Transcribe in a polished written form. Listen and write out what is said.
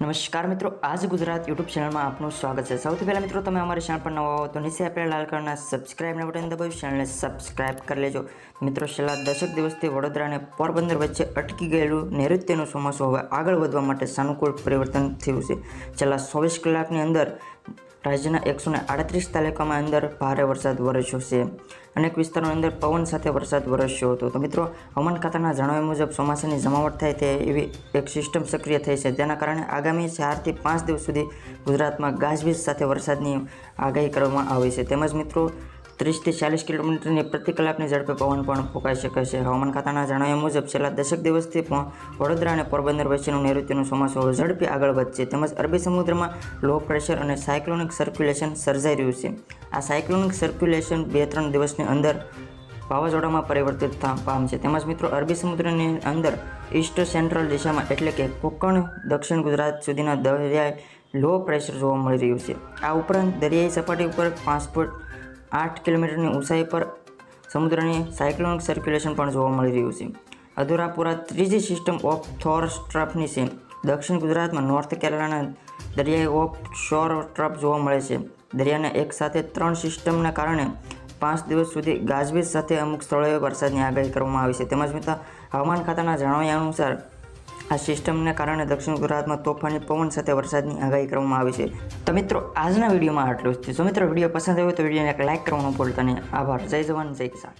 નમસ્કાર મિત્રો, આજ ગુજરાત યુટ્યુબ ચેનલમાં આપનું સ્વાગત છે। સૌથી પહેલાં મિત્રો તમે અમારી ચેનલ પર નવા હો તો નીચે આપેલા લાલ કલરના સબસ્ક્રાઇબના બટન દબાવી ચેનલને સબસ્ક્રાઇબ કરી લેજો। મિત્રો, છેલ્લા દશક દિવસથી વડોદરા અને પોરબંદર વચ્ચે અટકી ગયેલું નૈઋત્યનું ચોમાસું હવે આગળ વધવા માટે સાનુકૂળ પરિવર્તન થયું છે। છેલ્લા 24 કલાકની અંદર રાજ્યના 138 તાલુકામાં અંદર ભારે વરસાદ વરસ્યો છે। અનેક વિસ્તારોની અંદર પવન સાથે વરસાદ વરસ્યો હતો। તો મિત્રો, હવામાન ખાતાના જણાવ્યા મુજબ ચોમાસાની જમાવટ થાય તે એવી એક સિસ્ટમ સક્રિય થઈ છે, જેના કારણે આગામી 4 થી 5 દિવસ સુધી ગુજરાતમાં ગાજવીજ સાથે વરસાદની આગાહી કરવામાં આવી છે। તેમજ મિત્રો 30 થી 40 કિલોમીટરની પ્રતિ કલાકની ઝડપે પવન પણ ફૂંકાઈ શકે છે। હવામાન ખાતાના જણાવ્યા મુજબ છેલ્લા દશક દિવસથી વડોદરા અને પોરબંદર વચ્ચેનું નૈઋત્યનું ચોમાસું હવે ઝડપી આગળ વધશે। તેમજ અરબી સમુદ્રમાં લો પ્રેશર અને સાયક્લોનિક સર્ક્યુલેશન સર્જાઈ રહ્યું છે। આ સાયક્લોનિક સર્ક્યુલેશન 2-3 દિવસની અંદર વાવાઝોડામાં પરિવર્તિત પામશે। તેમજ મિત્રો અરબી સમુદ્રની અંદર ઈસ્ટ સેન્ટ્રલ દિશામાં એટલે કે કોંકણ દક્ષિણ ગુજરાત સુધીના દરિયાઈ લો પ્રેશર જોવા મળી રહ્યું છે। આ ઉપરાંત દરિયાઈ સપાટી ઉપર 5.8 કિલોમીટરની ઊંચાઈ પર સમુદ્રની સાયક્લોનિક સર્ક્યુલેશન પણ જોવા મળી રહ્યું છે। અધૂરાપુરા ત્રીજી સિસ્ટમ ઓફ શોર ટ્રફની છે। દક્ષિણ ગુજરાતમાં નોર્થ કેરળના દરિયાઈ ઓફ શોર ટ્રફ જોવા મળે છે। દરિયાના એક સાથે 3 સિસ્ટમના કારણે 5 દિવસ સુધી ગાજવીજ સાથે અમુક સ્થળોએ વરસાદની આગાહી કરવામાં આવી છે। તેમજ મિત્રો હવામાન ખાતાના જણાવ્યા અનુસાર આ સિસ્ટમને કારણે દક્ષિણ ગુજરાતમાં તોફાની પવન સાથે વરસાદની આગાહી કરવામાં આવી છે। તો મિત્રો આજના વિડીયોમાં આટલું જ છે। જો મિત્રો વિડીયો પસંદ આવ્યો તો વિડીયોને એક લાઇક કરવાનું ભૂલતા નહીં। આભાર। જય જવાન જય કિસાન।